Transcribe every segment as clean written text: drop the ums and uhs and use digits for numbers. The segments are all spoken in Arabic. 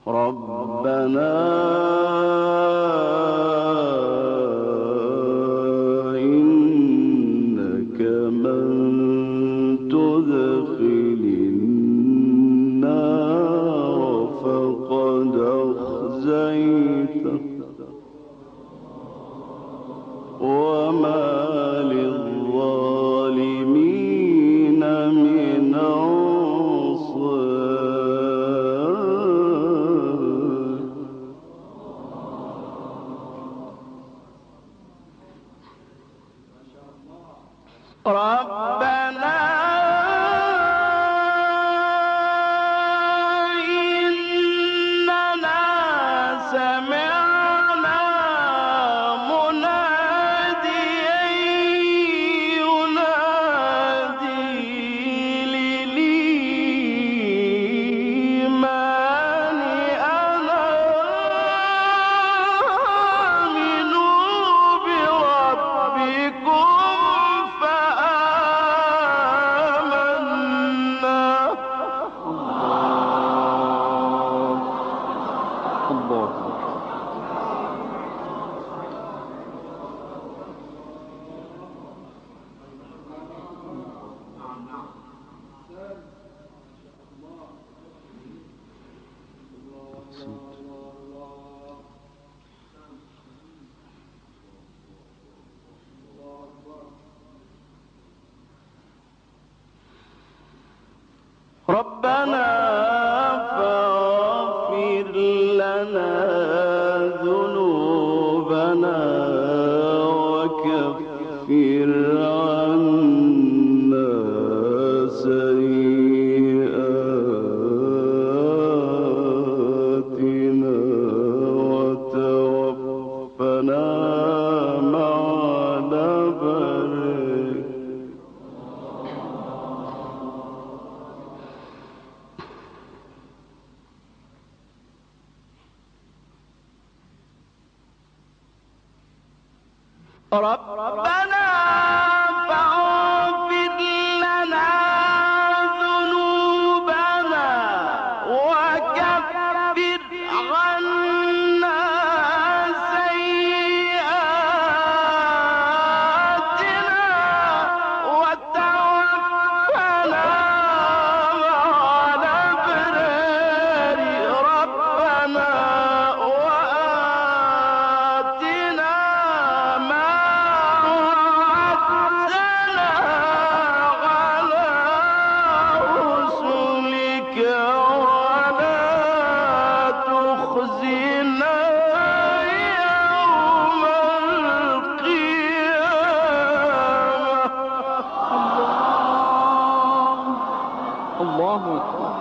ربنا إنك من تدخل النار فقد أخزيته وما للظالمين من أنصار. ربنا إننا سمعنا مناديا ينادي للإيمان أن آمنوا بربكم فآمنا. الله ربنا فاغفر لنا ذنوبنا وكفر عنا سيئاتنا وتوفنا مع الأبرار. ربنا فاغفر لنا ذنوبنا وكفر عنا سيئاتنا وتوفنا مع الأبرار. ربنا وآتنا ما وعدتنا على رسلك ولا تخزنا يوم القيامة. الله أكبر.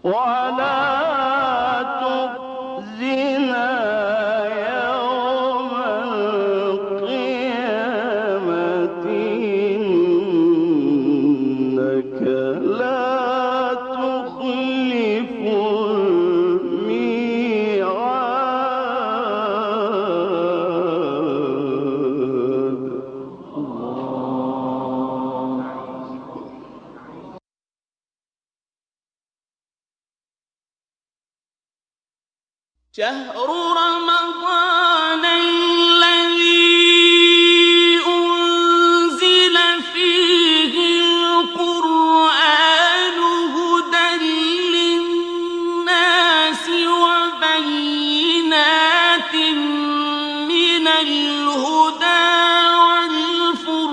ولا تخزنا يوم القيامة إنك لا تخلف الميعاد. شهر رمضان الذي أنزل فيه القرآن هدى للناس وبينات من الهدى والفرقان.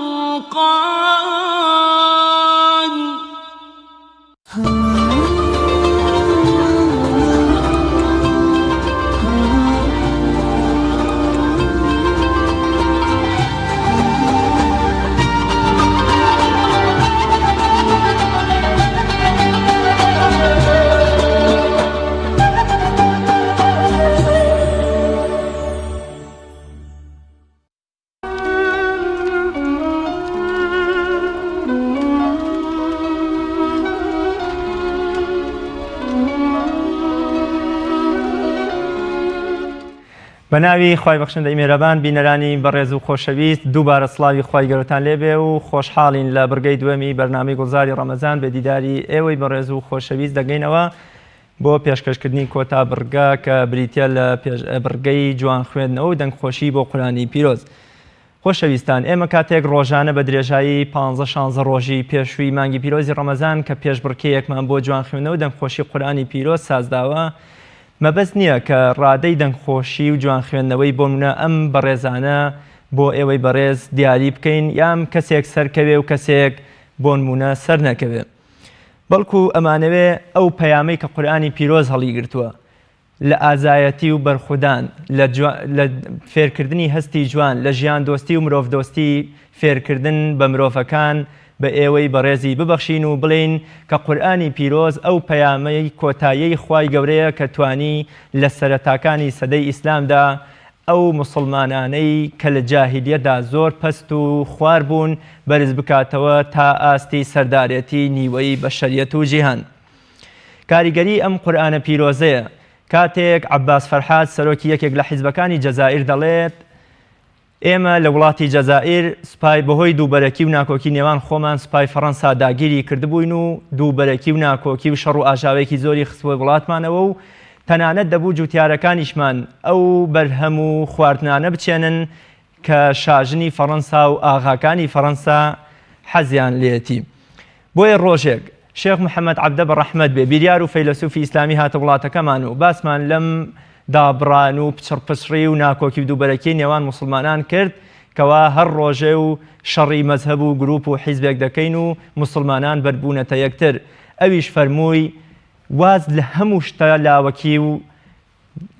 بەناوی خوای بەخشندەی میهرەبان بینەرانی بەڕێز و خۆشەویست دووبارە سڵاوی خوای گەورەتان لێبێ و خۆشحاڵین لە بڕگەی دووەمی بەرنامەی گوڵزاری ڕەمەزان بە دیداری ئێوەی بەڕێز و خۆشەویست دەگەینەوە بۆ پێشکەشکردنی کۆتا بڕگا کە بریتە لە بڕگەی جوان خوێندنەوە و دەنگخۆشی بۆ قورئانی پیرۆز. خۆشەویستان، ئێمە کاتێک ڕۆژانە بە درێژایی 15-16 ڕۆژی پێشووی مانگی پیرۆزی ڕەمەزان کە پێشبڕکەیەکمان بۆ جوان خوێندنەوە و دەنگخۆشی قورئانی پیرۆز سازداوە، مەبەست نییە کە ڕادەی دەنگخۆشی و جوان خوێندنەوەی بۆ منە ئەم بەڕێزانە بۆ ئێوەی بەڕێز دیاری بکەین یام کەسێک سەرکەوێ و کەسێک بۆ نمونە سەر نەکەوێ، بەڵکو ئەمانەوێ ئەو پەیامەی کە قورئانی پیرۆز هەڵی گرتووە لە ئازایەتی و بەرخودان، لە فێرکردنی هەستی جوان، لە ژیان دۆستی و مرۆڤ دۆستی فێرکردن بە مرۆڤەکان بە ئێوەی بەڕێزی ببەخشین و بڵین کە قورئانی پیرۆز ئەو پەیامەی کۆتاییەی خوای گەورەیە کە توانی لە سەرەتاکانی سەدەی ئیسلامدا ئەو مسلمانانەی کە لە جاهیلیەتدا زۆر پەست و خوار بوون بەرز بکاتەوە تا ئاستی سەردارەتی نیوەی بەشەریەت و جیهان. کاریگەری ئەم قورئانە پیرۆزەیە کاتێک عەباس فەرحاد سەرۆکی یەکێک لە حیزبەکانی جەزائیر دەڵێت ئێمە لە وڵاتی جەزائیر سوپای بەهۆی دووبەرەکی و ناکۆکی نێوان خۆمان سوپای فەڕەنسا داگیری کردبووین و دووبەرەکی و ناکۆکی و شەڕ و ئاژاوێکی زۆری خستووە وڵاتمانەوە و تەنانەت دەبوو جوتیارەکانیشمان ئەو بەرهەم و خواردنانە بچێنن کە شاژنی فەڕەنسا و ئاغاکانی فەڕەنسا حەزیان لێتی. بۆیە ڕۆژێک شێخ محەممەد عەبدە بەڕەحمەت بێ بیریار و فەیلسوفی ئیسلامی هاتە وڵاتەکەمان و باسمان لەم دابڕان و پچڕپچڕی و ناکۆکی و دووبەرەکی نێوان مسلمانان کرد کەوا هەر ڕۆژێ و شەڕی مەزهەب و گروپ و حیزبێک دەکەین و مسلمانان بەربوونەتە یەکتر. ئەویش فەرمووی واز لە هەموو شتە لاوەکی و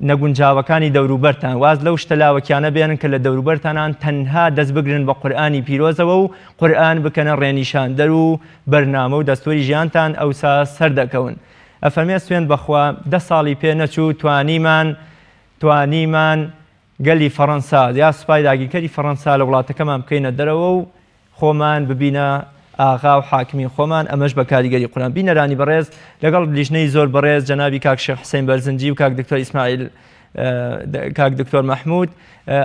نەگونجاوەکانی دەوروبەرتان، واز لەو شتە لاوەکیانە بێنن کە لە دەوروبەرتانان تەنها دەست بگرن بە قورئانی پیرۆزەوە و قورئان بکەنە ڕێنیشاندەر و بەرنامە و دەستوری ژیانتان ئەوسا سەردەکەون. ئەفەرمێ سوێن بەخوا 10 ساڵی پێ نەچوو توانیمان گەلی فەڕەنسا یا سوپای داگیرکەری فەڕەنسا لە وڵاتەکەمان بکەینە دەرەوە و خۆمان ببینە ئاغا و حاکمی خۆمان، ئەمەش بە کاریگەری قورئان. بینەرانی بەڕێز، لەگەڵ لیژنەی زۆر بەڕێز جەنابی کاک شێخ حوسێن بەرزنجی و کاک دکتۆر ئیسماعیل کاک دکتۆر مەحموود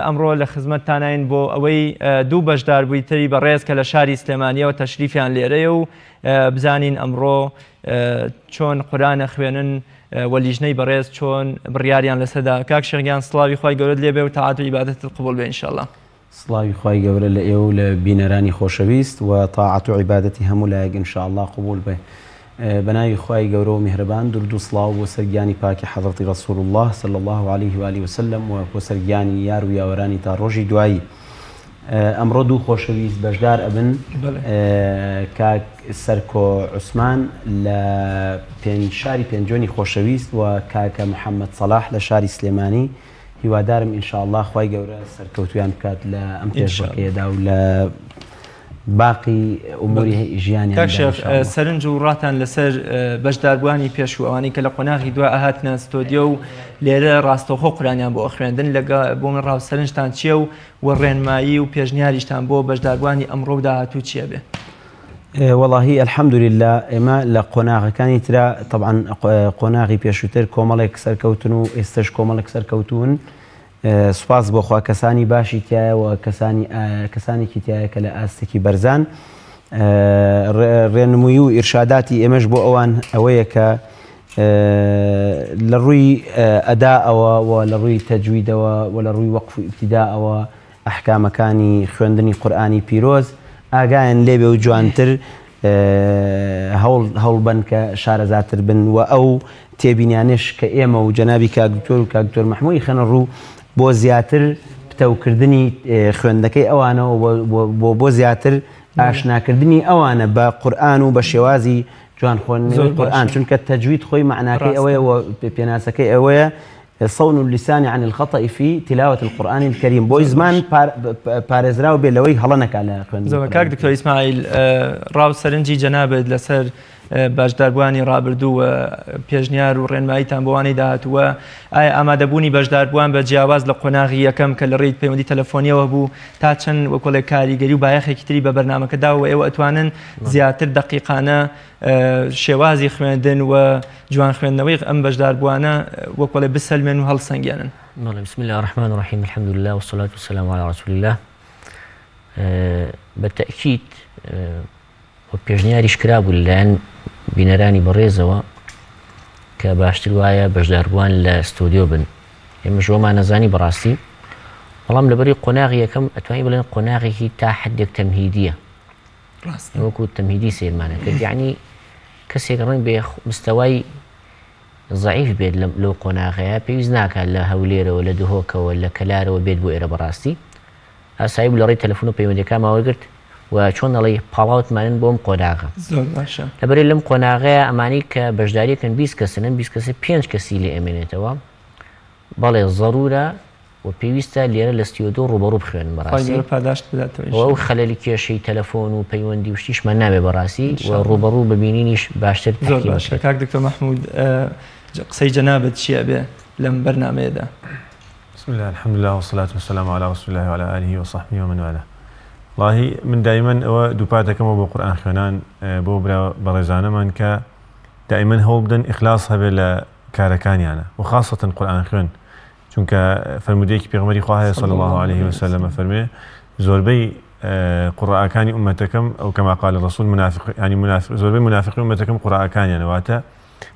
ئەمڕۆ لە خزمەتتانین بۆ ئەوەی دوو بەشدار بووی تری بەڕێز کە لە شاری سلێمانیەوە تەشریفیان لێرەیە و بزانین ئەمڕۆ چۆن قورئان خوێنن و لیژنەی بەڕێز چۆن بڕیاریان لەسەردا. کاک شێخگیان سڵاوی خوای گەورەت لێبێ و تاعات و عیبادەتت قبوڵ بێ ئینشاءڵڵا. سڵاوی خوای گەورە لە ئێوە و لە بینەرانی خۆشەویست و تاعات و عیبادەتی هەموو لایەک ئینشاءڵڵا قبوڵ بێ. بەناوی خوای گەورە و میهرەبان درود و سڵاو بۆ سەرگیانی پاکی حەضرەتی ڕەسوول الله صلی الله عليه و آله وسلم و بۆ سەرگیانی یار و یاوەرانی تا ڕۆژی دوایی. ئەمڕۆ دوو خۆشەویست بەشدار ئەبن، کاک سەرکۆ عوسمان لە شاری پێنجۆنی خۆشەویست و کاکە محەممەد سەلاح لە شاری سلێمانی. هیوادارم ئینشاءڵڵا خوای گەورە سەرکەوتویان بکات لە ئەم پێشبڕکێدا و لە باقی ئوموری ژیانیان. کاک شێخ، سەرنج و ڕاتان لەسەر بەشداربووانی پێشوو ئەوانەی کە لە قۆناغی دوا ئاهاتنە ستۆدیۆ و لێرە ڕاستەوخۆ قورئانیان بۆ خوێندن بۆ من ڕاوسەرنجتان چییە و ڕێنمایی و پێشنیاریشتان بۆ بەشداربووانی ئەمڕۆ و داهاتوو چییە بێ؟ وەڵاهی الحەمدولله ئێمە لە قۆناغەکانی ترا طبعاً قۆناغی پێشووتر کۆمەڵێک سەرکەوتن و ئێستش کۆمەڵێک سەرکەوتون. سوپاس بۆخوا کەسانی باشی تایەوە کەسانێکی تایە کە لە ئاستێکی بەرزان ڕێنمووی و ئیرشاداتی ئێمەش بۆ ئەوان ئەوەیە کە لە ڕووی ئەداءەوە و لە ڕووی تەجویدەوە و لە ڕووی وەقف و ئیبتیداءەوە ئەحکامەکانی خوێندنی قورئانی پیرۆز ئاگایان لێبێ و جوانتر هەوڵبەن کە شارەزاتر بن و ئەو تێبینیانش کە ئێمە و جەنابی کاک دکتۆر و کاک دکتۆر مەحموودی خەنە ڕوو بۆ زیاتر پتەوکردنی خوێندنەکەی ئەوانەوە بۆ زیاتر ئاشناکردنی ئەوانە بە قورئان و بە شێوازی جوان خوێندنەوەی قورئان، چونکە تەجوید خۆی معناکەی ئەوەیە و پێناسەکەی ئەوەیە صون اللسان عن الخطأ في تلاوة القرآن الكريم. بۆی زمان پارێزراو بێ لەوەی هەڵە نەکا لە خوێندن. کاک دکتۆر ئیسماعیل، ڕاو سەرنجی جەنابێت لەسەر بەشداربووانی ڕابردوو و پێشنیار و ڕێنماییتان بۆوانی داهاتووە، ئایا ئامادەبوونی بەشداربووان بە جیاواز لە قۆناغی یەکەم کە لە ڕێی پەیوەندی تەلەفۆنیەوە بوو تا چەند وەکۆڵێک کاریگەری و بایەخێکی تری بە بەرنامەکەدا و ئێوە ئەتوانن زیاتر دەقیقانە شێوازی خوێندن و جوان خوێندنەوەی ئەم بەشداربووانە وەکۆڵێ بسەلمێن و هەڵسەنگێنن؟ بسم الله الرحمن الرحيم الحمد لله والصلاة والسلام على رسول الله. بالتأكيد وبيجنياريش كرابو لأن بينراني بريزوا كباشتر وایە بەشداربووان لە ستودیۆ بن ئێمە ژۆمان نەزانی بەڕاستی بەڵام لەبەری قۆناغی یەکەم ئەتوانین بڵێن قۆناغێکی تا حدێک تەمهیدیە وەکو تەمهیدی سیرمانە کرد یعنی کەسێک ڕەنگ بێ مستەوای ضعیف بێت لەو قۆناغەیە پێویست ناکات لە هەولێرەوە لە دهۆکەوە لە کەلارەوە بێت بۆ ئێرە بەڕاستی ئاسایی بوو لە ڕێی تەلەفۆن و پەیوەندیەکان ماوەگرت و چۆن دەڵێ پاڵاوتمانن بۆم قۆناغە لەبەرەی لەم قۆناغەیە ئەمانی کە بەشداریەکەن 20 کەسن 20 کەسە 5 کەسی لێ ئەمێنێتەوە بەڵێ ضرورە و پێویستە لێرە لە ستیۆدۆ ڕوبەڕوو بخوێن بەڕاستی و خەلەلی کێشەی تەلەفۆن و پەیوەندی و شتیشمان نابێ بەڕاستی و ڕوبەڕوو ببینینیش باشتر زۆر باشە کاک دکتۆر مەحموود قسەی جەنابەت چییە بێ لەم بەرنامەیەدا؟ بسم الله الحمد لله والصلاة والسلام على رسول الله وعلى آله وصحبه ومن والاه. والله من دائما ئەوە دووپاتەکەمەوە بۆ قورئان خوێنان بۆ بەڕێزانەمان کە دائما هەوڵ بدەن ئیخلاص هەبێ لە کارەکانیانە و خاصەتەن قورئان خوێن چونکە فەرمودەیەکی پێغەمبەری خوا هەیە صلی الله عليه وسلم فەرمێ زۆربەی قوڕائەکانی ئومەتەکەم ئەو کەما قال الرسول منافق يعني منافق زۆربەی منافقی ئومەتەکەم قوڕائەکانیانە واتە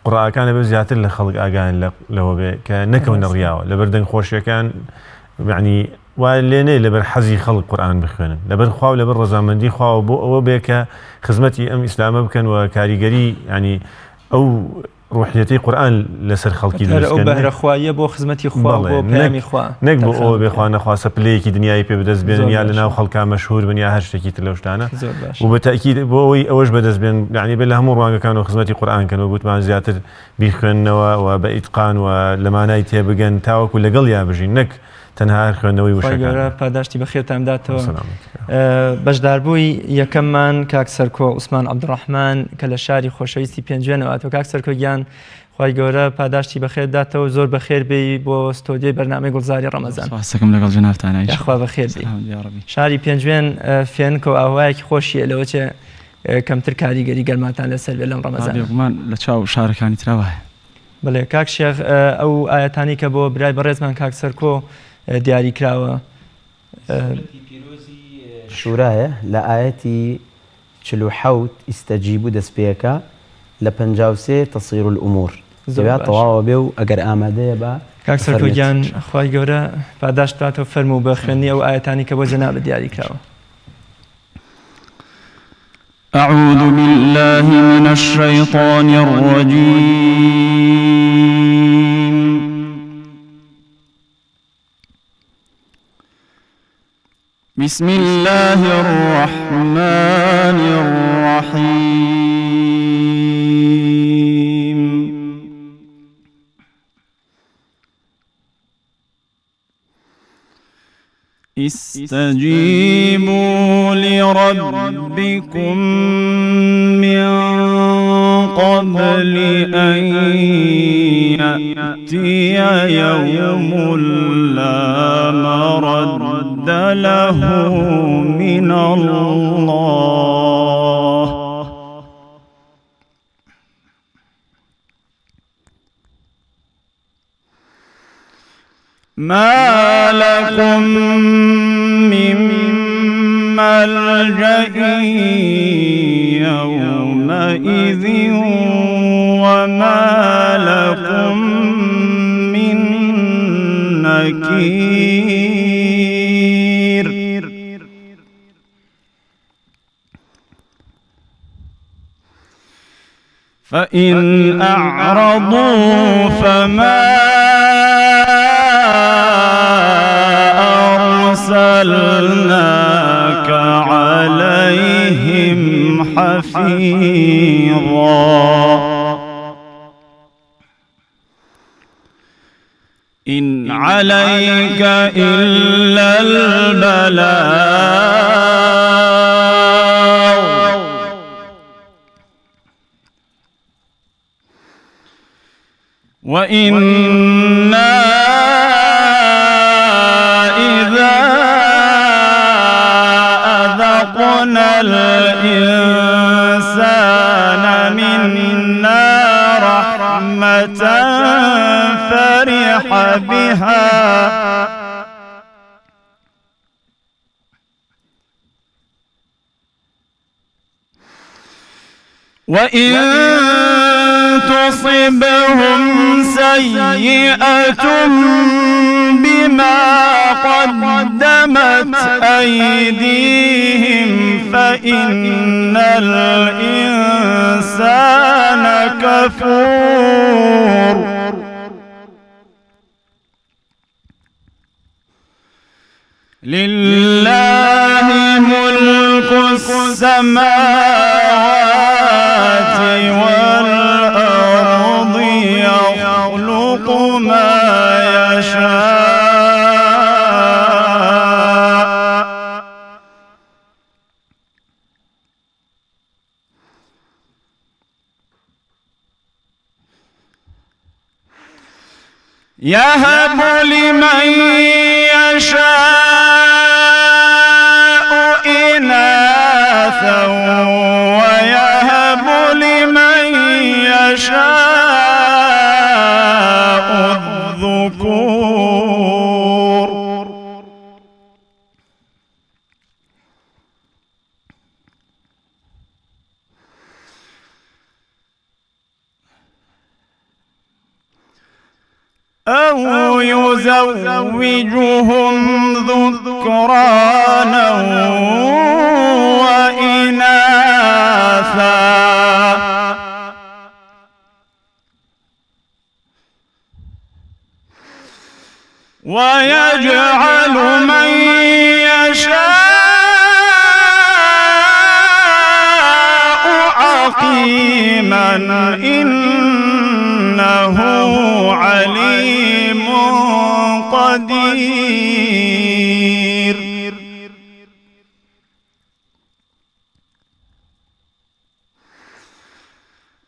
قوڕائەکانە بێ زیاتر لە خەڵک ئاگایان لەوە بێ کە نەکەونە ڕیاوە لەبەر دەنگ خۆشیەکان یعنی وای لێنەی لەبەر حەزی خەڵک قورئان بخوێنن لەبەر خوا و لەبەر ڕەزامەندی خواوە بۆ ئەوە بێ کە خزمەتی ئەم ئیسلامە بکەن و کاریگەری ینی ئەو ڕوحیەتەی قورئان لەسەر خەڵکی ئەو بەهرەخواییە بۆ خزمەتی خوا بۆ پەیامی خوا نەک بۆ ئەوە بێ خوا نەخواسە پلەیەکی دنیای پێ بەدەست بێنن یا لەناو خەڵکا مەشهور بن یا هەر شتێکی تر لەو شتانە و بەتەئکید بۆ ئەوەی ئەوەش بەدەست بێن یعنی بێ لە هەموو ڕوانگەکان و خزمەتی قورئان کەن و گوتمان زیاتر بیخوێننەوە و بە ئیتقان و لە مانای تێبگەن تاوەکو لەگەڵ یا بژین نەک تەنها خوێندنەوەی وشەکان پاداشتی بەخێرتان بداتەوە. بەشداربووی یەکەممان کاک سەرکۆ عوسمان عەبدوڕەحمان کە لە شاری خۆشەویستی پێنجوێنەوە ئەتۆ کاک سەرکۆ گیان خوای گەورە پاداشتی بەخێر داتەوە زۆر بەخێر بێی بۆ ستۆدیۆی بەرنامەی گوڵزاری ڕەمەزان. سپاسەکەم لەگەڵ جەنابتانە خوا بەخێر بێی. شاری پێنجوێن فێنکە و ئاوایەکی خۆشیە لەوە چێ کەمتر کاریگەری گەرماتان لەسەر بێ لەم ڕەمەزان. بێگومان لە چاو شارەکانی ترا وایە. بەڵێ کاک شێخ ئەو ئاەتانی کە بۆ برای بەڕێزمان کاک سەرکۆ دیاری کراوە شورایە لە ئاەتی 47 ئیستەجیبوو دەستپێکە لە 53 تەصیر الأمور زۆر تەواوە بێ و ئەگەر ئامادەیە بە کاک سەرکۆ گیان خوای گەورە پاداشت بداتەوە فەرموو بە خوێندنی ئەو ئاەتانی کە بۆ جەنابەت دیاری کراوە. أعوذ بالله من الشيطان الرجيم بسم الله الرحمن الرحيم استجيبوا لربكم من قبل أن يأتي يوم لا مرد له من الله ما لكم من ملجأ يومئذ وما لكم من نكير فإن أعرضوا فما أرسلناك عليهم حفيظا إن عليك إلا البلاغ وإنا إذا أذقنا الإنسان منا رحمة رحمة فرح بها وإن تصبهم سيئة بما قدمت أيديهم فإن الإنسان كفور لله ملك السماوات والأرض يخلق ما يشاء يهب لمن يشاء إناثا ويهب لمن يشاء الذكور أو يزوجهم ذكرانا وإناثا ويجعل من يشاء عقيما إنه عليم قدير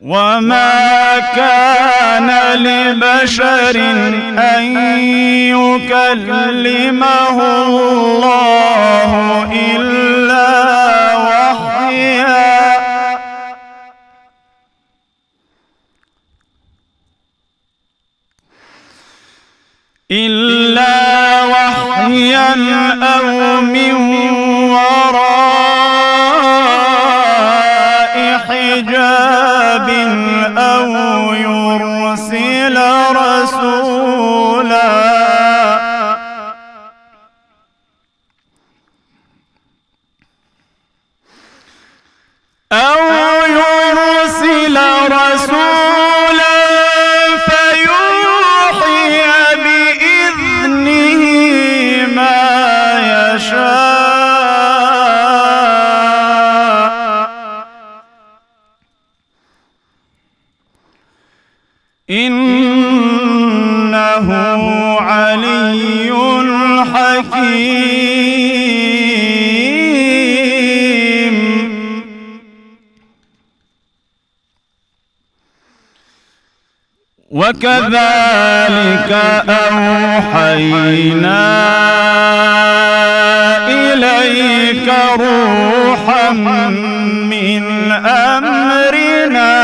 وما كان لبشر أن يكلمه الله إلا وحيا أو من وراء حجاب أو يرسل رسولا فيوحي بإذنه ما يشاء إنه علي حكيم وكذلك أوحينا إليك روحا من أمرنا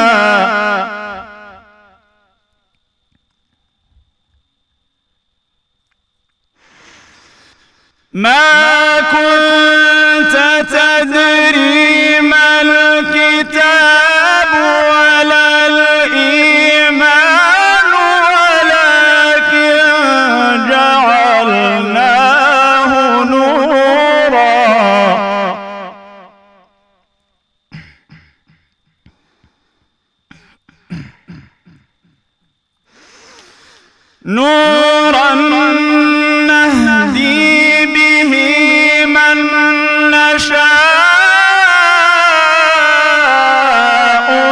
ما كنت تدري ما الكتاب ولا الإيمان ولكن جعلناه نورا نهدي به من نشاء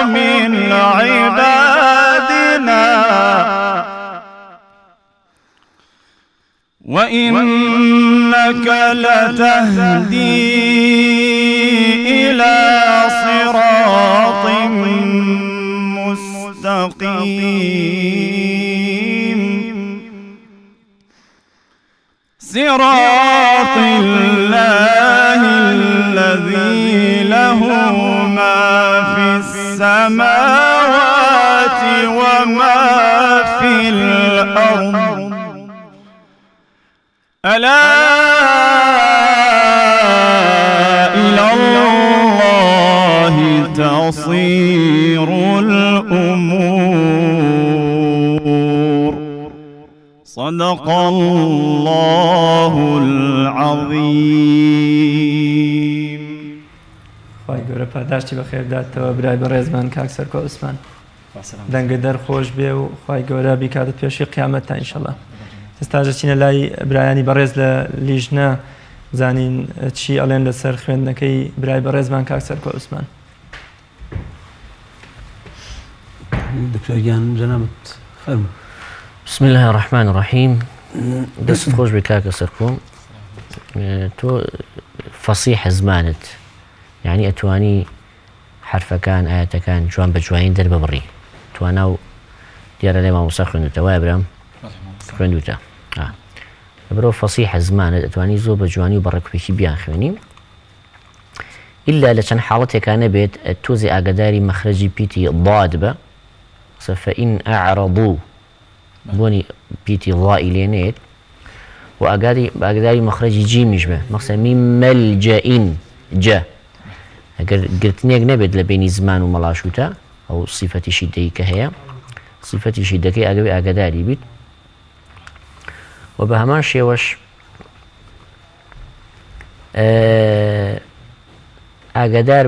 من عبادنا وإنك لتهدي إلى صراط مستقيم صراط الله الذي له ما في السماوات وما ألا إلى الله تصير الأمور صدق الله العظيم. خی گەورە پاداشتی بە خێرداتەوە برای بەڕێزمان کاک سەرکۆ عوسمان دەنگە دەرخۆش بێ و خی گەورە بیکاتت پێشی قیامەت تا ئینشەڵا. ئێستاژە چینە لای برایانی بەڕێز لە لیژنە زانین چی ئەڵێن لەسەر خوێندنەکەی برای بەڕێزمان کاک سەرکۆ عوسمان. دکتۆرگیان جەنابەت فەرموو. بسم الله الرحمن الرحيم. دەست خۆش بێ کاکە سەرکۆم. تۆ فەسیح زمانت یعنی ئەتوانی حرفەکان ئاەتەکان جوان بە جوانی دەرببڕی توانە و دیارە لێ مامۆستا خوێندوتە وایە برام خوێندوتە بەرەو فەسیح زمانت ئەتوانی زۆر بە جوانی و بەڕێکوپێکی بیان خوێنی ئللا لە چەند حاڵەتێکانە بێت تۆزی ئاگداری مەخرەجی پیتی ضاد بە فإن أعرضوا بۆنی پیتی ضائی لێنێت و ئاگداری مەخرەجی جیمیش بە مەخسە مەلجەئین جە ئەگەر گرتنێک نەبێت لە بینی زمان و مەڵاشوتە ئەو سیفەتی شیدەی کە هەیە سیفەتی شیدەکەی ئەگەوێ ئاگداری بیت و بە هەمان شێوەش ئاگدار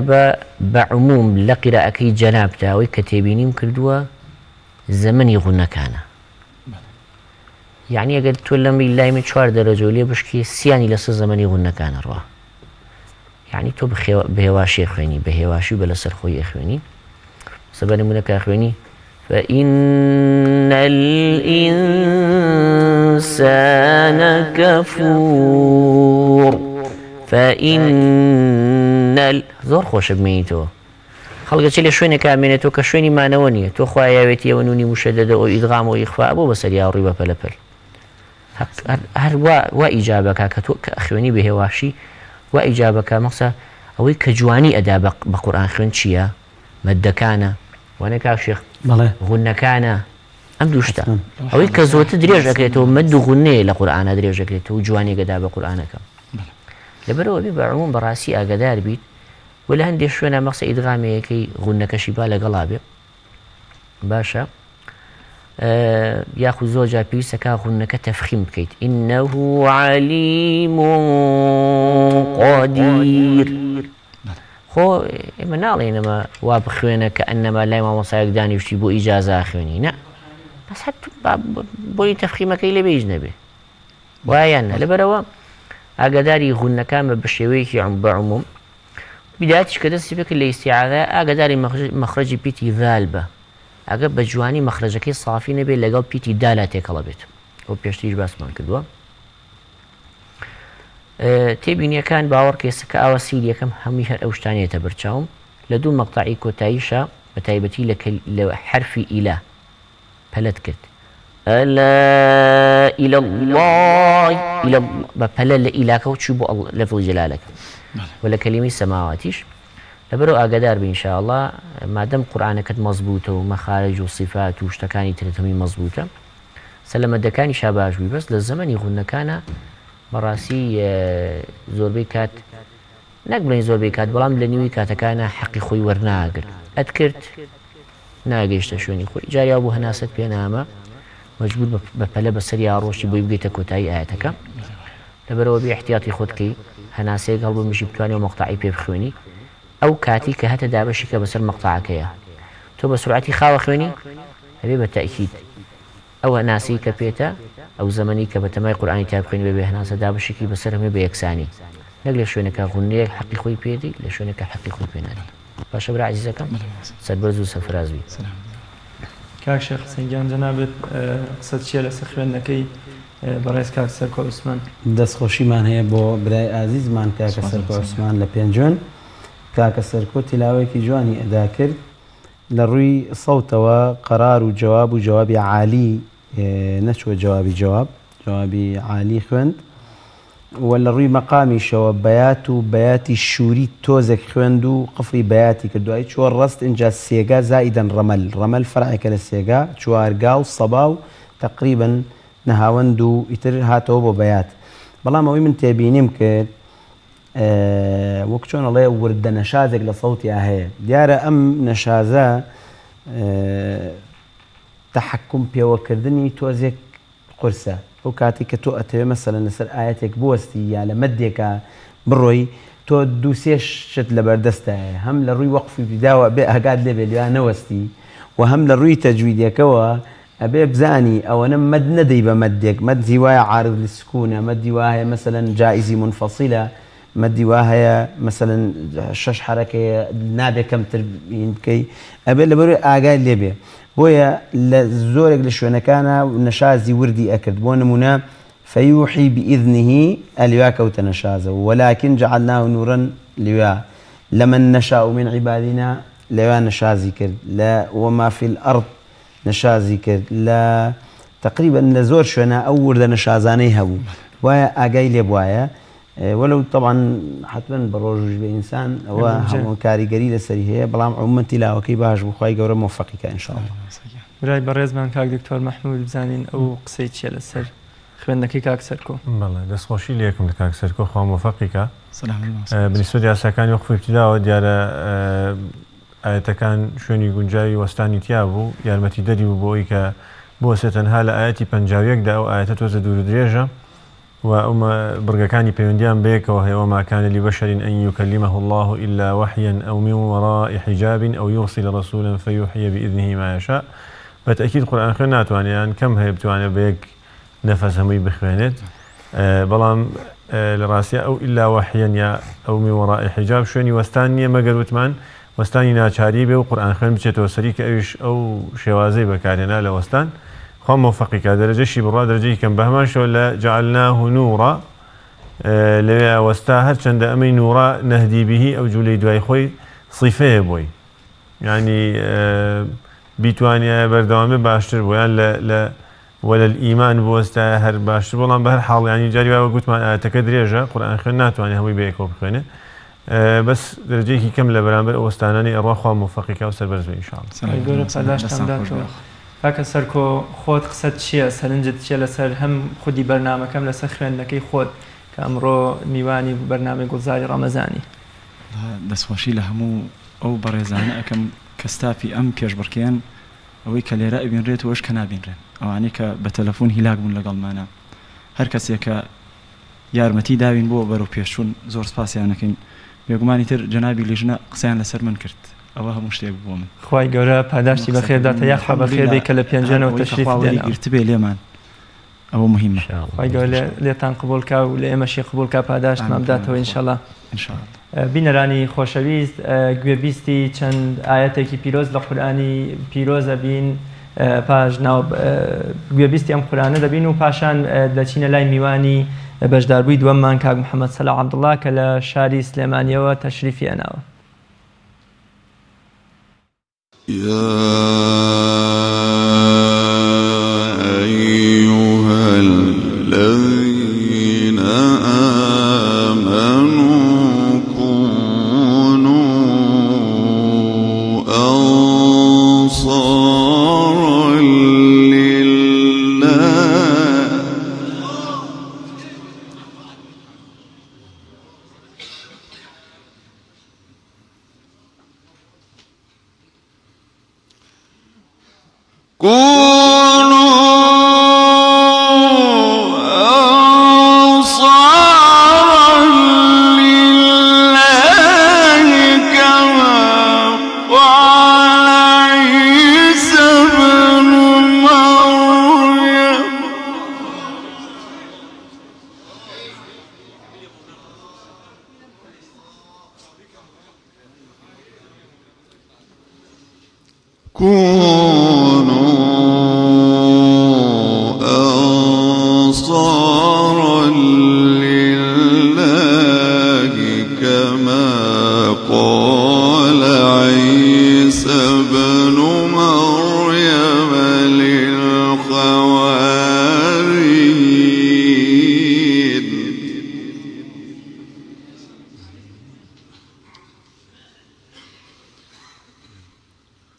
بە عموم لە قیرائەکەی جەنابتە ئەوەی کە تێبینیم کردووە زەمەنی غونەکانە یعنی ئەگەر تۆ لەمی لای من 4 دەرەجە و لێ بشکی سیانی لەسەر زەمەنی غونەکانە ڕوا یعنی تۆ بە هێواشی خوێنی بە هێواشی و بە لەسەر خۆی خوێنی سەبەر نمونەکە خوێنی فإن الإنسان كفور فإن زۆر خۆشە بمێنیتەوە خەڵگە چ لە شوێنێک ئامێنێتەوە کە شوێنی مانەوە نییە تۆ خوایاوێتی ئەوە نونی موشەدەدە ئەو ئیدغام و ئیخفا بۆ بەسەر یاڕووی بە پەلەپەل هەر وا ئیجابەکە کە تۆ کە خوێنی بە هێواشی وا ئیجابەکە مەخسە ئەوەی کە جوانی ئەدا بە قورئان خوێن چییە مەدەکانە وانە کاک شێخ غونەکانە ئەم دوو شتە ئەوەی کە زۆرتر درێژ ئەکرێتەوە مەد و غونەیە لە قورئانە درێژ ئەکرێتەوە و جوانێکەدا بە قورئانەکە لەبەرەوە بێ بە عموم بەڕاستی ئاگدار بیت و لە هەندێک شوێنە مەخسە ئیدغامەیەکەی غونەکەشی با لەگەڵا بێ باشە یاخود زۆر جار پێویستەکە غونەکە تەفخیم بکەیت إنه علیم قدیر خۆ ئێمە ناڵێنەمە وا بخوێنە کە ئەنەما لای مامۆسایەک دانیشتی بۆ ئیجازا خوێنی نە بەس هەر بۆی تەفخیمەکەی لێ بێژ نەبێ وایانە لەبەرەوە ئاگداری غونەکان بە شێوەیەکی بە عموم بدایەتیش کە دەستی بکرد لە ئیستیعاذە ئاگداری مەخرەجی پیتی ذال بە ئەگەر بە جوانی مەخرەجەکەی سافی نەبێت لەگەڵ پیتی دالا تێکەڵە بێت ئەو پێشتریش باسمان کردووە تێبینیەکان باوەڕ کێسەکە ئاوە سیریەکەم هەمووی هەر ئەو شتانێتە بەرچاوم لە دوو مەقطعی کۆتاییشە بە تایبەتی لە حرفی ئیلا پەلەت کرد ئەلا ئیلە الله بە پەلە لە ئیلاکە و چوو بۆ لەفڵ جەلالەکە و لە کەلیمەی سەماواتیش لەبەرەوە ئاگدار بە ئینشاءالله مادەم قورئانەکەت مەزبووتە و مەخارج و صیفات و شتەکانی ترت هەمووی مەزبووتە سەلەمەدەکانی شاباش بووی بەس لە زەمەنی غونەکانە بەڕاستی زۆربەی کات نەک بڵێن زۆربەی کات بەڵام لە نیوی کاتەکانە حەقی خۆی وەرناگرت ئەتکرد ناگەیشتە شوێنی خۆی جاریا بوو هەناست پێ نامە مەجبور بە پەلە بەسەر یاڕۆژی بۆی بگەیتە کۆتایی ئاەتەکە لەبەرەوە بێ احتیاطی خۆتکەی هەناسەیەک هەڵبوو میشی بتوانێت مەقطعی پێ بخوێنی ئەو کاتی کە هەتە دابەشی کە بەسەر مەقطعەکەیە تۆ بە سورعەتی خاوە خوێنی هەبێ بە تەئکید ئەو هەناسی کە پێتە ئەو زەمەنی کە بە تەمای قورئانی تا بخوێنی بێ هەناسە دابەشێکی بەسەر هەمێ بە یەکسانی نەک لە شوێنەکە غونەیەک حەقی خۆی پێدی لە شوێنەکە حەقی خۆی پێ نادی باشە برا عەزیزەکەم سەربەرز و سەرفراز بی کاک شێخ حسەینگیان جەنابەت قسەت چییە لەسەر خوێندنەکەی بەڕێز کاک سەرکۆ عوسمان دەستخۆشیمان هەیە بۆ برای ئازیزمان کاکە سەرکۆ عوسمان لە پێنجۆن کاکە سەرکۆ تیلاوەیەکی جوانی ئەدا کرد لە ڕووی سەوتەوە قەرار و جواب و جوابی عالی نەچوە جوابی عالی خوێند و لە ڕووی مەقامیشەوە بەیات و بەیاتی شووری تۆزێک خوێند و قفڵی بەیاتی کردوای چوە ڕەست اینجا سێگا زائیدەن ڕەمەل فەرعێکە لە سێگا چوارگا و سەبا و تەقریبەن نەهاوەند و ئیتر هاتەوە بۆ بەیات بەڵام ئەوەی من تێبینیم کرد وەک چۆنەڵێ وردە نەشازێک لە سەوتیا هەیە دیارە ئەم نەشازە تەحەکوم پێوەکردنی تۆزێک قورسە ئەو کاتی کە تۆ ئەتەوێ مەسەلەن لەسەر ئاەتێک بوەستی یا لە مەدێکە بڕۆی تۆ دووسێ شت لەبەردەستە هەیە هەم لە ڕووی وەقفی بیداوە بێ ئاگات لێبێ لێوان نەوەستی و هەم لە ڕووی تەجویدەکەوە ئەبێ بزانی ئەوەنە مەد نەدەی بە مەدێک مەدی وایە عارض للسکونە مەدی وایە مەسەلەن جائزی منفەصیلە مەدی وا هەیە مەسەلەن 6 حرەکەیە نابێ کەمتر بکەی ئەبێ لەبەروی ئاگای لێبێ بۆیە لە زۆرێک لە شوێنەکانە نەشازی وردی ئەکرد بۆ نمونە فيوحي بإذنه الوا كوت نشازه ولكن جعلناه نورا لوا لمن نشاء من عبادنا لوا نشازي كرد لا وما في الأرض نشازي كرد لا تقريبا لزور شونا أول نشازاني هبو ويا أجاي لبوايا ولو طبعا حتما بروج بإنسان هو كاريجري لسريه بلام عموما تلاوة كي باش بخواي جورا موفقك إن شاء الله. براي برز من كاك دكتور محمود بزانين أو قصيت شيء للسر خوێندنەکەی کاک سەرکۆ بەڵێ دەستخۆشی لێکم لە کاک سەرکۆ خوا موفەقیکە بنسبەت یاساکانی وەقفی ابتیداوە دیارە ئاەتەکان شوێنی گونجاوی وەستانی تیا بوو یارمەتی دەری بوو بۆ ئەوی کە بۆسێ تەنها لە ئاەتی 51دا ئەو ئاەتە تۆزە دوور و درێژە و ئەومە بڕگەکانی پەیوەندیان بەیەکەوە هەیە وما كان لبشر أن يكلمه الله إلا وحيا أو من وراء حجاب أو يرسل رسولا فيوحي بإذنه ما يشاء بتأكيد قرآن خوێن ناتوانێت کەم هەیە بتوانێت بەیەک نفس هەمووی بخوێنێت بەڵام لە ڕاستیە ئەو ئیلا وەحیەن یا ئەو من وراء حجاب شوێنی وەستان نییە مەگەر وتمان وەستانی ناچاری بێ و قورئان خوێن بچێتەوە سەری کە ئەویش ئەو شێوازەی بەکارهێنا لە وەستان خوا موفەقیکە دەرەجەشی بڕوا دەرەجەی کەم بە هەمان شێوە لە جعلناه نورا لەوێ وەستا هەرچەندە ئەمەی نورا نەهدی بهی ئەو جوولەی دوای خۆی صیفەیە بۆی یعنی بیتوانە بەردەوامێ باشتر بۆیان لە ولا الإيمان بوستا هر باش والله بهر حال يعني جاري وقلت ما تكدريجة قرآن خنات يعني هوي بيكوب خنه بس درجيكي كم لبرامبر وستاناني الرخاء موفقك وسر برز إن شاء الله. يقول فلاش تمداتو هكا سركو خود قصد شيء سرنجت شيء لسر هم خودي برنامج كم لسخرن لكي خود كأمرو ميواني برنامج وزاري رمضاني. دەستخۆشی لە هەموو ئەو بەڕێزانە ئەەکەم کەستافی ئەم پێشبڕکیان ئەوەی کە لێرە ئەبینرێت وەش کە نابینرێن ئەوانەی کە بە تەلەفۆن هیلاک بوون لەگەڵمانە هەر کەسێک کە یارمەتی داوین بۆ بەرەو پێشچوون زۆر سپاسیانەکەین بێگومانی تر جەنابی لیژنە قسەیان لەسەر من کرد ئەوە هەموو شتێک بووە من خوای گەورە پاداشتی بەخێرداتە یاخوا بەخێر بێ کە لە پێنجەنەوە تەشریف دێنەوە گرت بێ لێمان ئەوە مهمە خوای گەورە لێتان قبولکە و لە ئێمەشی قبولکە پاداشتمان بداتەوە ئینشەڵا بینەرانی خۆشەویست گوێبیستی چەند ئاەتێکی پیرۆز لە قورئانی پیرۆزە بین پاش ناو گوێبیستی ئەم قورئانە دەبین و پاشان دەچینە لای میوانی بەشداربووی دووەممان کاک محەممەد سەلاح عەبدوڵڵا کە لە شاری سلێمانیەوە تەشریفی ئەناوە.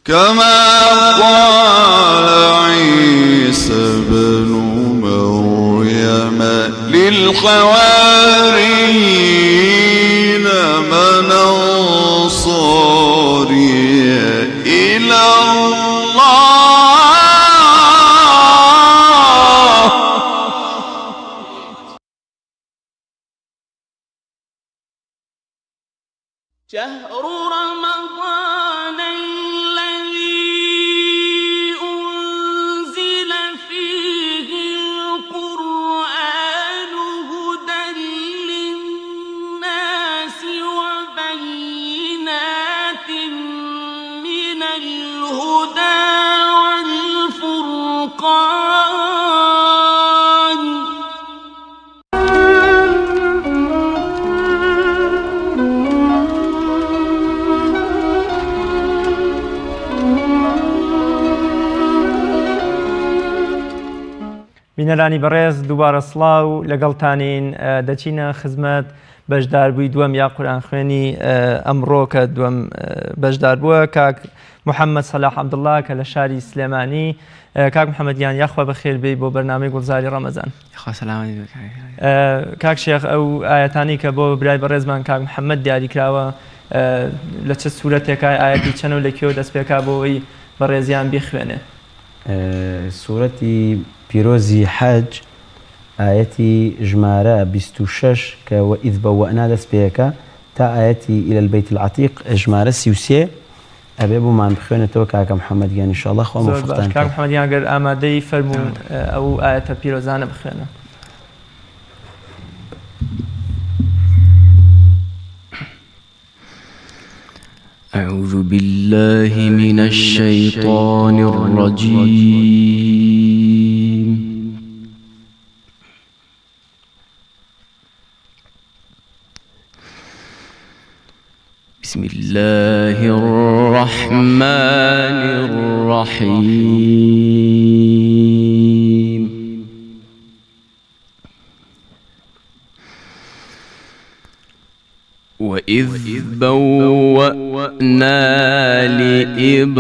كما قال عيسى بن مريم للخوارج شهر رمضان الذي أنزل فيه القرآن هدى للناس وبينات من الهدى والفرقان بینەرانی بەڕێز دووبارە سڵاو لەگەڵتانین دەچینە خزمەت بەشداربووی دووەم یا قورئان خوێنی ئەمڕۆ کە دووەم بەشدار بووە کاک محەممەد سەلاح عەبدوڵڵا کە لە شاری سلێمانی. کاک محەممەدیان یاخوا بەخێر بێی بۆ بەرنامەی گوڵزاری ڕەمەزان. کاک شێخ ئەو ئاەتانی کە بۆ برای بەڕێزمان کاک محەممەد دیاریکراوە لە چه سوورەتێکای ئاەتی چەند و لەکوێوە دەست پێکا بۆەوەی بەڕێزیان بیخوێنێ؟ سوورەتی پیرۆزی حەج ئاەتی ژمارە 26 کە وئیذ بەوەئنا دەست پێەکە تا ئاەتی ئیلە البەیت العەتیق ژمارە 33 ئەبێ بۆمان بخوێنێتەوە کاکە محەممەدیان ئینشاءڵڵا خوا موفقتان کاک محەممەدیان گەر ئامادەی فەرموو ئەو ئاەتە پیرۆزانە بخوێنە. أعوذ بالله من الشيطان الرجيم بسم الله الرحمن الرحيم وإذ بوأنا لإبراهيم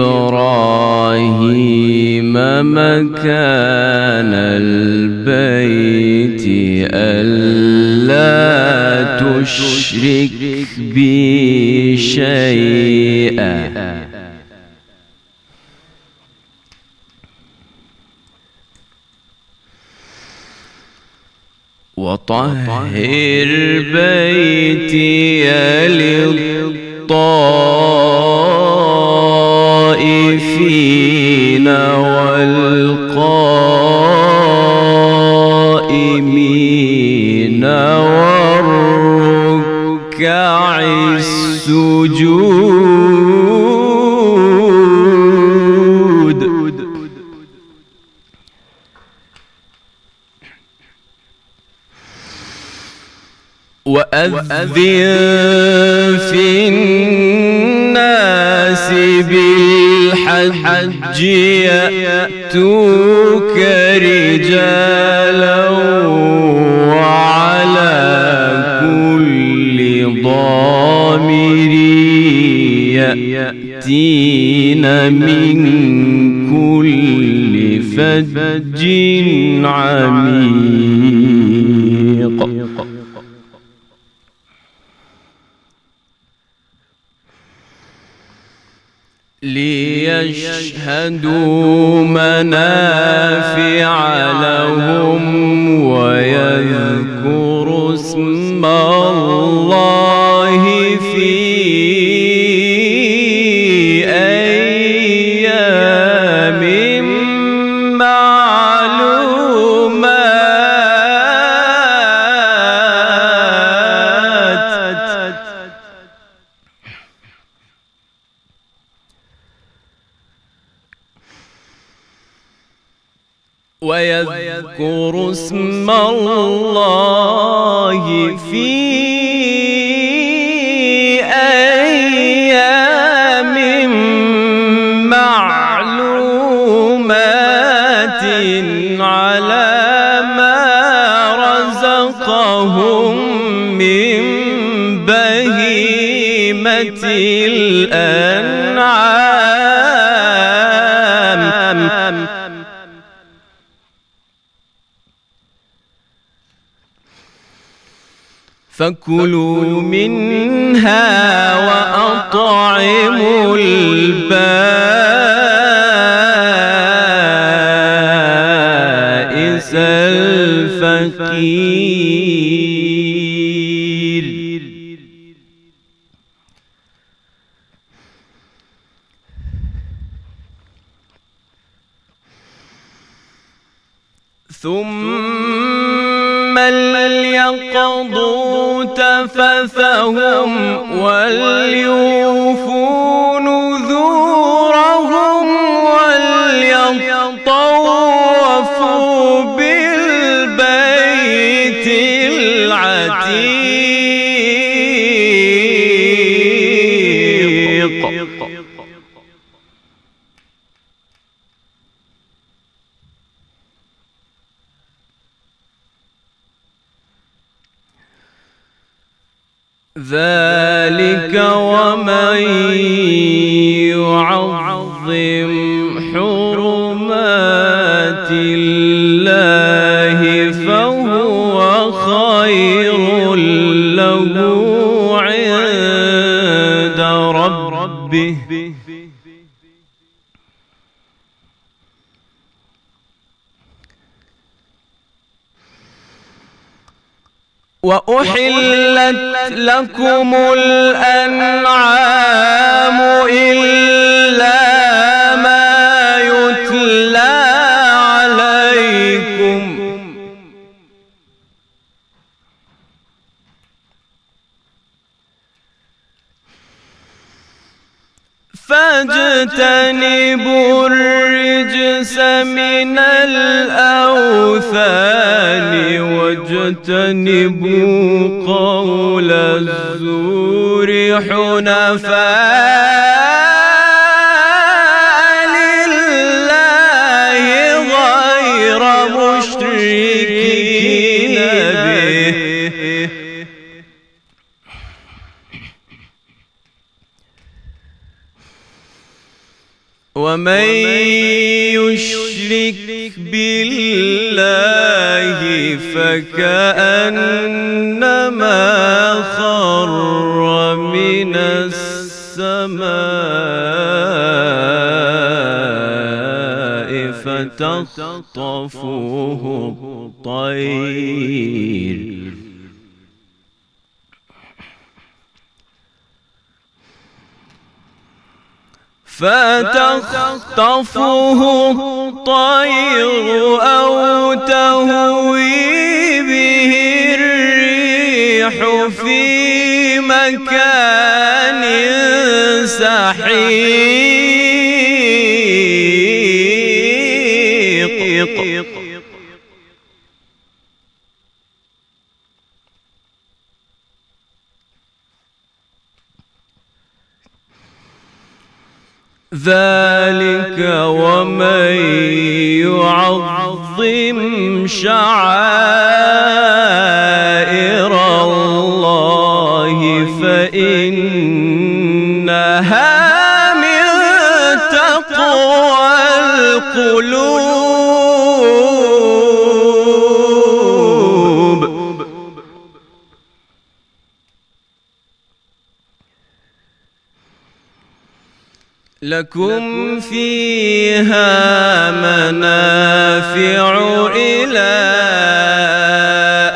مكان البيت ألا تشرك بي شيئا وطهر بيتي للطائفين والقائمين والركع السجود. وأذن في الناس بالحج يأتوك رجالا وعلى كل ضامر يأتين من كل فج عميق. ليشهدوا منافع لهم ويذكروا اسم الله في أيام معلومات. ويذكر اسم الله في أيام معلومات على ما رزقهم من بهيمة الأنعام. فكلوا منها وأطعموا البائس الفقير. ثم ليقضوا تفثهم وليوفوا نذورهم وليطوفوا بالبيت العتيق ذلك ومن يعظم حرمات الله فهو خير له عند ربه وأحلت لكم الأنعام إلا ما يتلى عليكم فاجتنبوا الرجس من الأوثان واجتنبوا قول الزور حنفاء لله غير مشركين به ومن يشرك بالله فكأنما خر من السماء فتخطفه الطير أو تهوي به الريح في مكان سحيق ذلك ومن يعظم شعائر الله فإنها من تقوى القلوب لكم فيها منافع إلى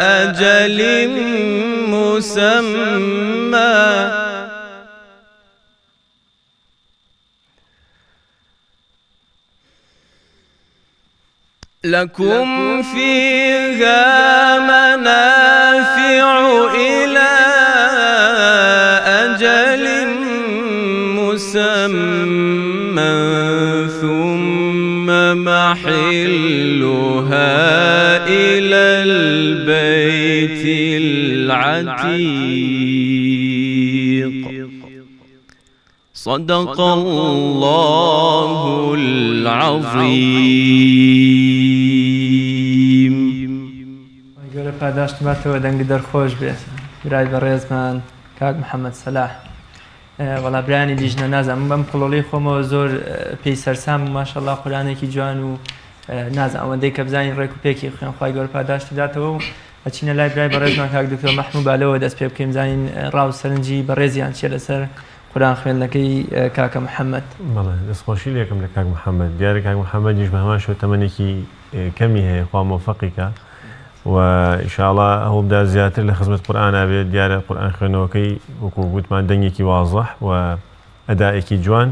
أجل مسمى لكم فيها منافع إلى أجل مسمى ثم محلها إلى البيت العتيق صدق الله العظيم. گەورە پاداشتماتەوە دەنگ دەرخۆش بێت برای بەڕێزمان کاک محەممەد سەلاح وەڵا برانی لیژنە نازانم بەم کڵۆڵی خۆمەوە زۆر پێی سەرسام و ماشەڵڵا قورانێکی جوان و نازانم ئەوەندەی کە بزانین ڕێک و پێکی خوێن خوای گەورە پاداشتی داتەوە و ئەچینە لای برای بەڕێزمان کاک دکتۆر مەحموود بالەوە دەست پێ بکەین زانین ڕاو سەرنجی بەڕێزیان چیە لەسەر قوران خوێندنەکەی کاکە محەممەد. بەڵێ دەستخۆشی لێکم لە کاک محەممەد دیارە کاک محەممەدیش بە هەمان شێوە تەمەنێکی کەمی هەیە خوا مۆفەقیکە و ئینشاءڵڵا هەوڵدا زیاتر لە خزمەت قورئان ئابێت دیارە قورئان خوێندنەوەکەی وەکو گوتمان دەنگێکی وازەح و ئەدایەکی جوان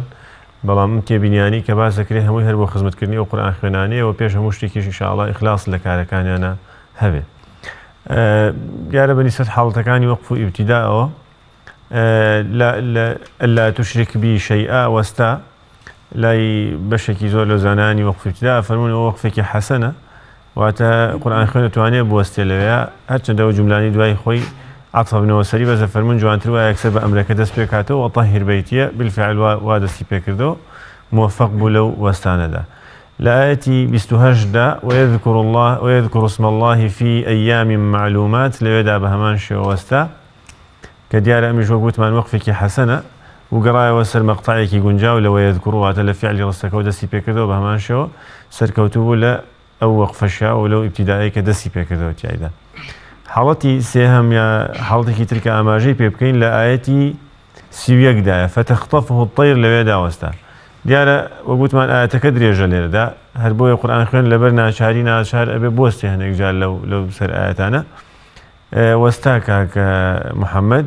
بەڵام تێبینیانی کە باسەکرێ هەمووی هەر بۆ خزمەتکردنی و قورئان خوێنانەیە و پێش هەموو شتێکیش ئینشاءالله ئیخلاص لە کارەکانیانە هەبێ. دیارە بەنسبەت حاڵەتەکانی وەقف و ئیبتیداءەوە لا تشرك بی شەیئا وەستا لای بەشێکی زۆر لە زانانی وەقف و ئیبتیداء فەرموون ئەوە وەقفێکی حەسەنە واتە قورئان خوێن دەتوانێت بوەستێ لەوەیە هەرچەندەوە جوملانی دوای خۆی عطف بنەوە سەری بەزە فەرموون جوانتر وایە یەکسەر بە ئەمرەکە دەست پێ کاتەوە وەطەهیر بەیتیە بالفعل وا دەستی پێکردەوە موفق بوو لەو وەستانەدا. لە ئاەتی 28دا ويذكر اسم الله في أيام معلومات لەوێدا بە هەمان شێوە وەستا کە دیارە ئەمیش وەک گوتمان وەقفێکی حەسەنە و گەڕایەوە سەر مەقطعێکی گونجاو لە ويذكر واتە لە فعلی ڕستەکە دەستی پێکردەوە بە هەمان شێوە سەرکەوتوو بوو لە ئەو وەقفەشیا و لەو ئیبتیدایی کە دەستی پێکردەوە تیایدا. حاڵەتی سێهەم یا حاڵەتێکی ترکە ئاماژەی پێ بکەین لە ئاەتی 31دایە فتەخطەفه الطەیر لەوێدا وەستا. دیارە وەگوتمان ئاەتەکە درێژە لێرەدا هەر بۆیە قورئان خوێن لەبەر ناچاری ناچار ئەبێ بۆستی هەندێک جار لەو سەر ئاەتانە وەستا کاکە محەممەد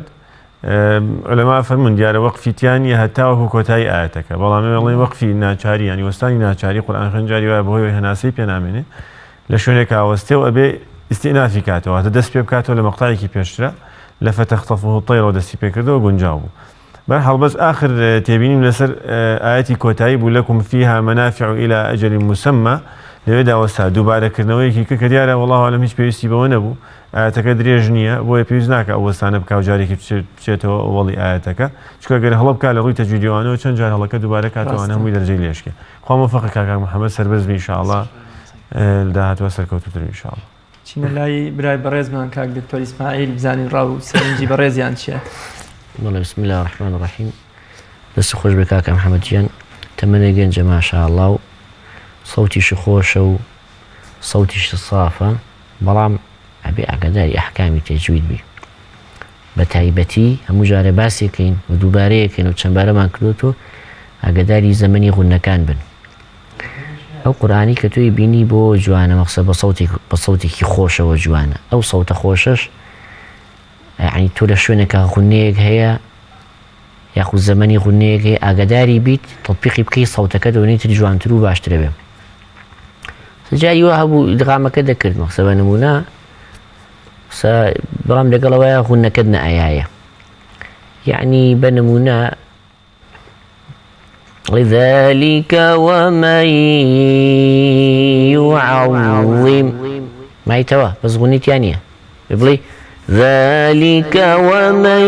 عولەما فەرموون دیارە وەقفیتیانی هەتاوەکو کۆتایی ئاەتەکە بەڵام ئەڵێ وەقفی ناچاری ینی وەستانی ناچاری قورئان خوێن جاری وایە بەهۆی هەناسەی پێنامێنێ لە شوێنێک ئاوەستێ و ئەبێ استئنافی کاتەوە هاتە دەست پێ بکاتەوە لە مەقطعێکی پێشترە لە فتەخطەفه الطەیر دەستی پێکردەوە گونجاو بوو. بەرحاڵ بەس آخر تێبینیم لەسەر ئاەتی کۆتایی بوو لەکم فیها منافع إلى أجل مسمى لەوێدا وەستا دووبارەکردنەوەیەکی کە دیارە وەڵڵاهو ئەعلەم هیچ پێویستی بەوە نەبوو ئاەتەکە درێژ نییە بۆیە پێویست ناکە ئەو وەستانە بکا و جارێکی بچێتەوە وەڵی ئاەتەکە چکە گەر هەڵە بکات لە ڕووی تەجویدیوانەوە چەند جار هەڵەکە دووبارە کاتەوانە هەمووی دەرەجەی لێشکێ. خوا موفەقە کاکە محەممەد سەربەز بی ئینشاءالله داهاتوە سەرکەوتووتر ئینشاءالله. چینە لای برای بەڕێزمان کاک دکتۆر ئیسماعیل بزانین ڕاو سەرنجی بەڕێزیان چییە؟ والله بسم الله الرحمن الرحیم. دەست خۆش بێ کاکە محەممەد گیان تەمەنە گەنجە ماشاءالله و سەوتیشی خۆشە و سەوتیشی سافە بەڵام ئەبێ ئاگاداری ئەحکامی تەجوید بی بە تایبەتی هەموو جارە باسێکەین و دووبارەیەکەین و چەندبارەمان کردوتەوە ئاگاداری زەمەنی غونەکان بن. ئەو قورئانی کە تۆی بینی بۆ جوانە مەقسە بە سەوتێکی خۆشەوە جوانە ئەو سەوتە خۆشەش یعنی تۆ لە شوێنێکە غونەیەک هەیە یاخود زەمەنی غونەیەک هەیە ئاگاداری بیت تەطبیقی بکەی سەوتەکە دەونێتتر جوانتر و باشترە بێ. سجای وە هەبوو ئیدغامەکە دەکرد مەقسە بە نمونە بەڵام لەگەڵەوەیە غونەکەت نەئایایە یعنی بە نمونە ذلك ومن يعظم مایتەوە بەس غونیتیان نییە بڵێ ذلك ومن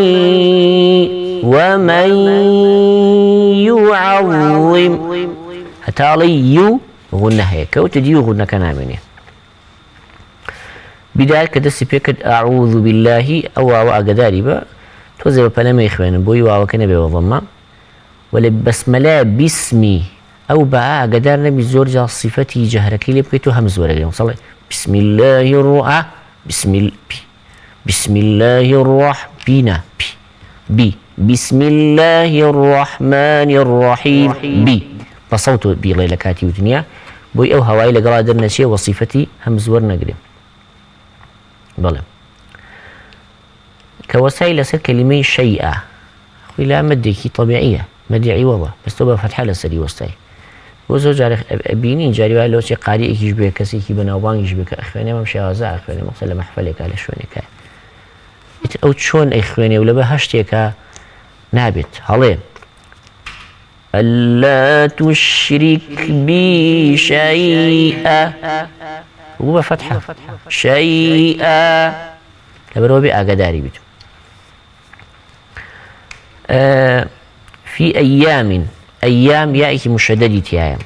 يعظم هەتاڵی یو غونە هەیە کەوتە دی و غونەکە نامێنێ. بداية كدسي بيكد أعوذ بالله أو أقداري با توزي بپەلەمەی خوێنم بۆی واوەکە نەبێ وەضەمە ولا بسملة باسمي أو بقى أقدار نبي زور جا صفتي جهركي لي بكيتو همز ولا صلي بسم الله بسم الله الرحمن بسم الله الرحمن الرحيم بصوت بليلكاتي ودنيا بوي أو هواي لقرا درنا شيء وصفتي همز ورنقري بلى كوسائل لسر كلمة شيئا لا مدكي طبيعية مدعي والله بس تبقى فتحة لسري وستاي وزو جاري بيني جاري وقال لو شي قارئ يشبه كسي كي بناوبان يشبه أخواني ما مشي أوزاع أخواني مثلا محفلك على شوانك أو شون أخواني ولا بهشتك نابت هلين ألا تشرك بي شيئا هو فتحة شيئا لبرو بي أقداري بيتو في أيام يائك مشددة أيام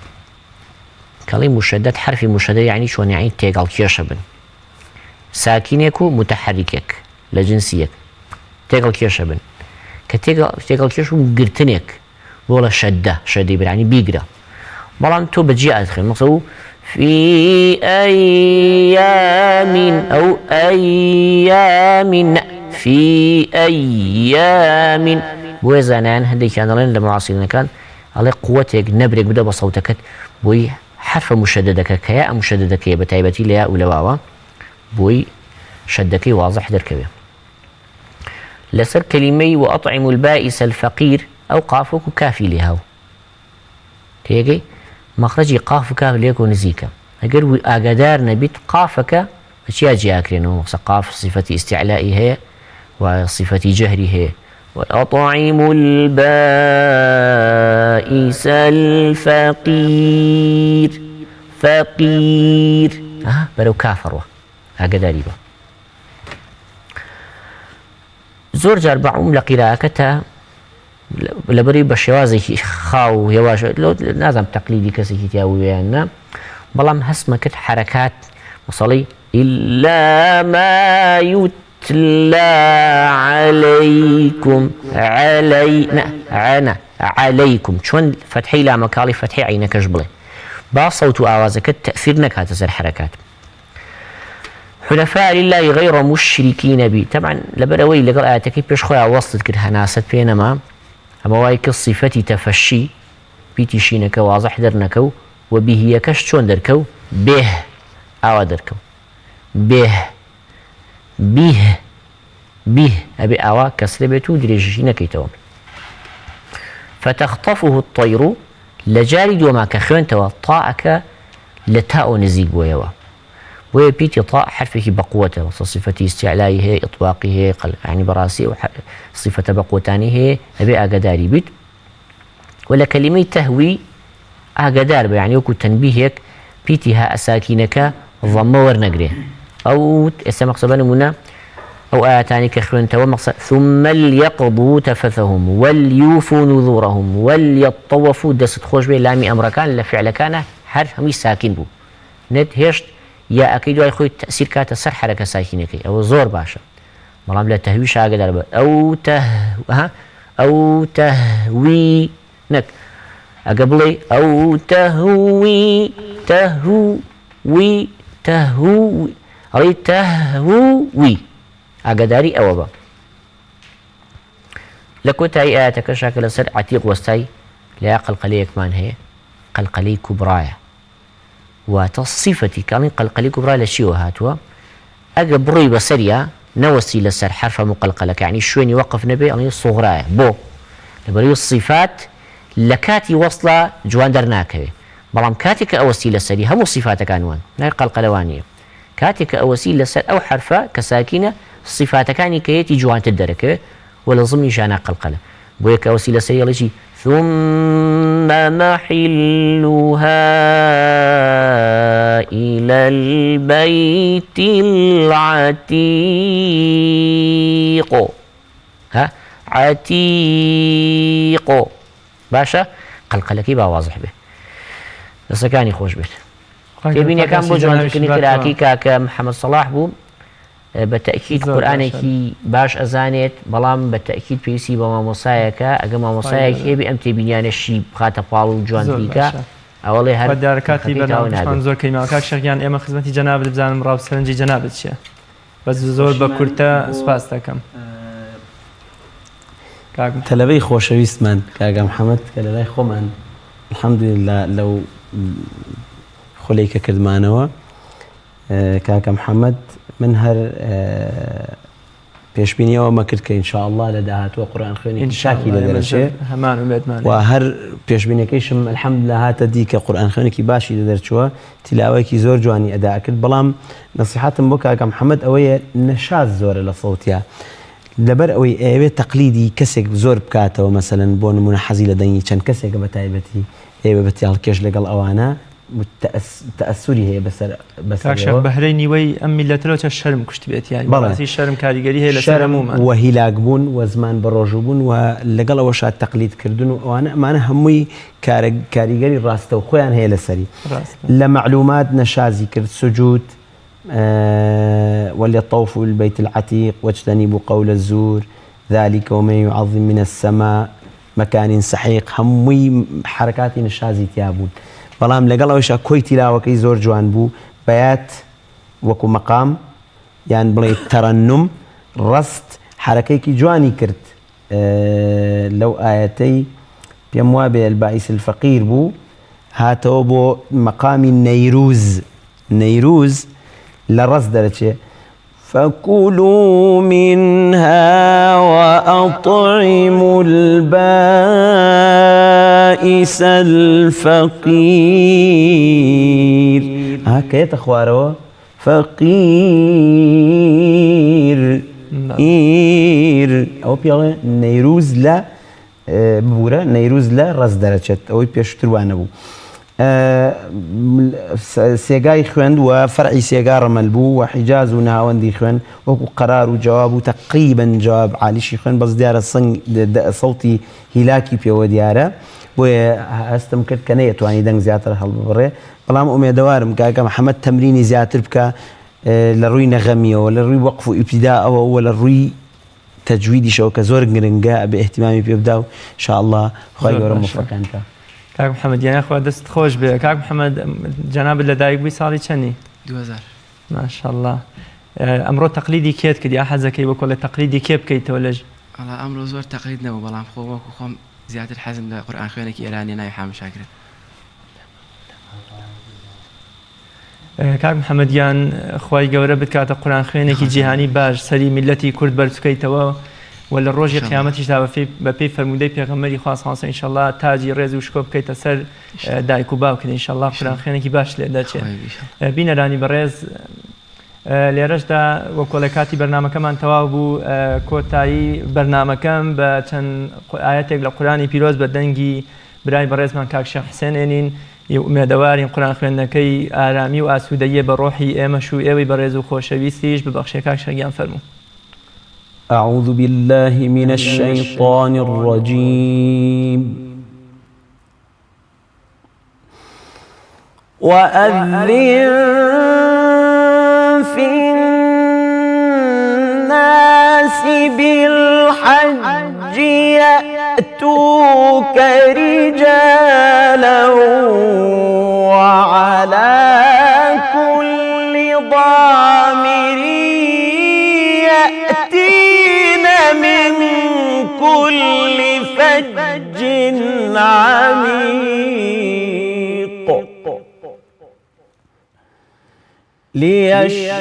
كلمة مشدد حرف مشدد يعني شون يعني تيقل كيشبن ساكنك متحركك لجنسيك تيقل كيشبن كتيقل كيشبن قرتنك ولا شدة يعني بيقرأ بلان تو بجي أدخل مقصود في أيام أو أيام في أيام بوي زانان هندي كان لين لما عاصينا كان على قوتك نبرك بدا بصوتك بوي حرف مشددك كياء مشددك بتايبتي لياء ولا واوا بوي شدك واضح دركبه لسر كلمي وأطعم البائس الفقير أو قافك كافي لها تێگەی مەخرەجی قاف و کاف لێک و نزیکە ئەگەر وی ئاگادار نەبیت قافەکە بەچیا جیاکرێنەوە مەخسە قاف صفەتی ئیستیعلائی هەیە و صفەتی جەهری هەیە وأطعموا البائس الفقير فقير بەرەو کافڕوە ئاگاداری بە زۆر جار بەعوم لە قیراءەکەتە لەبەری بە شێوازێکی خاو هێواش نازانم تەقلیدی کەسێکی تیاوییان نا بەڵام هەستمە کرد حرەکات وصڵی إلا ما يتلى عليكم عليكم چۆن فتحەی لامەکاڵی فتحەی عینەکەش بڵێ با سەوت و ئاوازەکەت تەئثیر نەکاتە سەر حرەکات حنفاء لله غير مشركين به طبعا لبروي لقال آياتك بيش خويا وصلت كده هناست بينما أما وايك الصفة تفشي بيتي شينك واضح درنكو وبه يكش شون دركو به أو دركو به أبي أوا كسر بيتو دريجينك يتوم فتخطفه الطير لجارد وما كخيون توا طاعك لتاء نزيق ويوا وهي بيتي طاء حرفه بقوته وصفة استعلائه إطباقه يعني براسي صفة بقوتانه أبي أقداري بيت ولا كلمة تهوي أقدار يعني وكو تنبيهك بيتها أساكينك ضم ورنقره أو اسم مقصبان منا أو آياتاني كخلون توا مقصد ثم ليقضوا تفثهم وليوفوا نذورهم وليطوفوا دست خوش بي لامي أمركان لفعل كان حرف همي ساكن بو ند هشت يا أكيد واي خوي تأثير كاتا سر حركة ساكنة أو زور باشا ملام لا تهويش أقدر أو تهوي نك أقبلي أو تهوي أو تهوي أقداري أو با لكوتاي آياتك شاكل سر عتيق وستاي لا قلقلي كمان هي قلقلي كبرايا وتصفتي كان قلقلي كبرى لشي وهاتوا أقبري بسريا نوسي لسر حرف مقلقلة يعني شوين يوقف نبي يعني صغراء بو لبريو الصفات لكاتي وصلة جوان درناك بلام كاتك أوسي لسري هم صفاتك عنوان ناي قلقلوانية كاتك أوسي لسر أو حرفة كساكنة صفاتك كاني كيتي جوان تدرك ولا ضمن شانا قلقلة بويك أوسي لسري لشي ثم محلها إلى البيت العتيق عتيق باشا قلقلكي با واضح به لسكاني خوش بيت تبين كان بو جوان كني كراكي كاك محمد صلاح بو بالتأكيد قرآنكي باش أزانيت بلام بالتأكيد بيسي بما مصايكا أقام مصايكي بأم تبينيان الشيب خاطة بالو جوان ديكا أولي هر وداركاتي برنامجمان زور كلماكاك شيخيان إما خدمتي جنابت بزانم راب سرنجي جنابت شيء بس زور بكورتا سپاس دەکەم تەلەبەی خۆشەویستمان کاگا محەممەد کە لە لای خۆمان الحەمدولله لەو خولەی کە کردمانەوە کاکە محەممەد من هەر پێشبینیەوە مەکرد کە ئینشاءالله لە داهاتوە قورئان خوێنێکی شاکی لە دەرەچێ و هەر پێشبینەکەیشم الحەمدولله هاتە دی کە قورئان خوێنێکی باشی لە دەرچووە تیلاوەیەکی زۆر جوانی ئەدا کرد بەڵام نەسیحەتم بۆ کاکە محەممەد ئەوەیە نەشاز زۆرە لە سەوتیا لەبەر ئەوەی ئێوێ تەقلیدی کەسێک زۆر بکاتەوە مەسەلەن بۆ نمونە حەزی لە دەنگی چەند کەسێکە بە تایبەتی ئێوە بەتیاڵکێش لەگەڵ ئەوانە تەئەسوری هەیە بەسەر بەهرەی نیوەی ئەم میلەتەوە چە شەرم کوشت بێت یانی بەڵێ شەرم کاریگەری هەیە لە شەرمومان و هیلاک بوون و زمان بەڕۆژوو بوون و لەگەڵ ئەوەشات تەقلیدکردن و ئەوانە ئەمانە هەمووی کاریگەری ڕاستە و خۆیان هەیە لەسەری لە معلومات نەشازی کرد سجود وليطوفوا بالبيت العتيق واجتنبوا قول الزور ذلك ومن يعظم من السماء مكان سحيق هموي حركات نشازي تيابون بەڵام لەگەڵ ئەوەشە کۆی تیلاوەکەی زۆر جوان بوو بەیات وەکو مەقام یان بڵێ تەرەنم ڕەست حرەکەیەکی جوانی کرد لەو ئاەتەی پێم وا بێ البائس الفەقیر بوو هاتەوە بۆ مەقامی نەیروز لە ڕەست دەرەچێ فكلوا منها وأطعموا البائس بائس الفقير هكذا خواروا فقير إير أو بيلا نيروز لا بورا نيروز لا راس درجت أو بيشتروانه بو سيجاي خوند وفرعي سيجار ملبو وحجاز ونهاوندي خوند وقرار وجواب تقريبا جواب عالي شي خوند بس ديار الصن صوتي هلاكي بيو دياره واستمكت كنيه تواني دنگ زياتر هالبري بلام امي دوارم كاكا محمد تمريني زياتر بكا لروي نغميه ولا روي وقف ابتداء ولا روي تجويدي شوكه زور قرنقاء باهتمامي بيبداو ان شاء الله خير موفق انت کاک محەممەد یان خوا دەست خۆش بێ کاک محەممەد جەناب لەدایک بووی ساڵی چەندی 2000 ماشاءالله ئەمڕۆ تەقلیدی کێت کردی حەزەکەی بە کۆڵێ تەقلیدی کێ بکەیتەوە لەژ ئەمڕۆ زۆر تەقلید نەبوو بەڵام خۆ وەکو خۆم زیاتر حەزم لە قورئان خوێنێکی ئێرانی ناوی حامد شاکرە کاک محەممەدیان خوای گەورە بکاتە قورئان خوێنێکی جیهانی باش سەری میلەتی کورد بەرزکەیتەوە ولا ڕۆژی قیامەتیشدا بە پێی فەرموودەی پێغەمبەری خوا صلی الله علیه و سلم تاجی ڕێز و شکۆ بکەیتە سەر دایک و باوکت ئینشاءالله قورئان خوێنێکی باش لێ دەچێت بینەرانی بەڕێز لێرەشدا وەکۆڵێ کاتی بەرنامەکەمان تەواو بوو کۆتایی بەرنامەکەم بە چەند ئاەتێک لە قورئانی پیرۆز بە دەنگی برای بەڕێزمان کاک شێخ حوسێن هێنین ئومێدەوارین قورئان خوێندنەکەی ئارامی و ئاسوودەییە بە ڕۆحی ئێمەش و ئێوەی بەڕێز و خۆشەویستیش ببەخشێ کاک شەرگیان فەرموو أعوذ بالله من الشيطان الرجيم وأذن في الناس بالحج يأتوك رجالا وعلى كل ضامر يأتين من كل فج عميق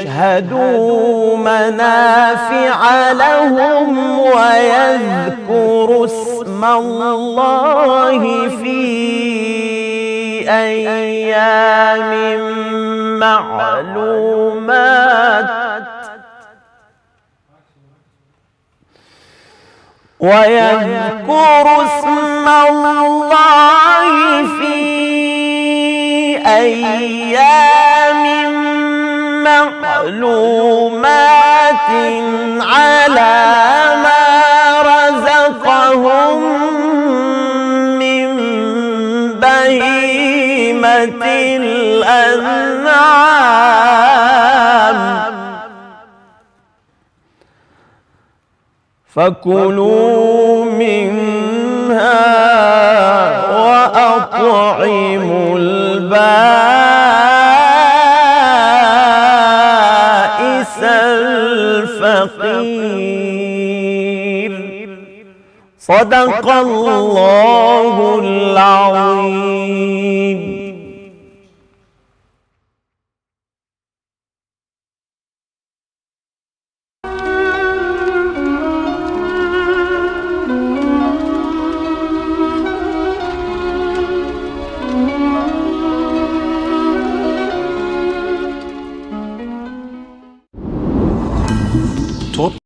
ليشهدوا منافع لهم ويذكروا اسم الله في أيام معلومات ويذكروا اسم الله في أيام معلومات على ما رزقهم من بهيمة الأنعام فكلوا منها وأطعموا البائس الفقير صدق الله العظيم.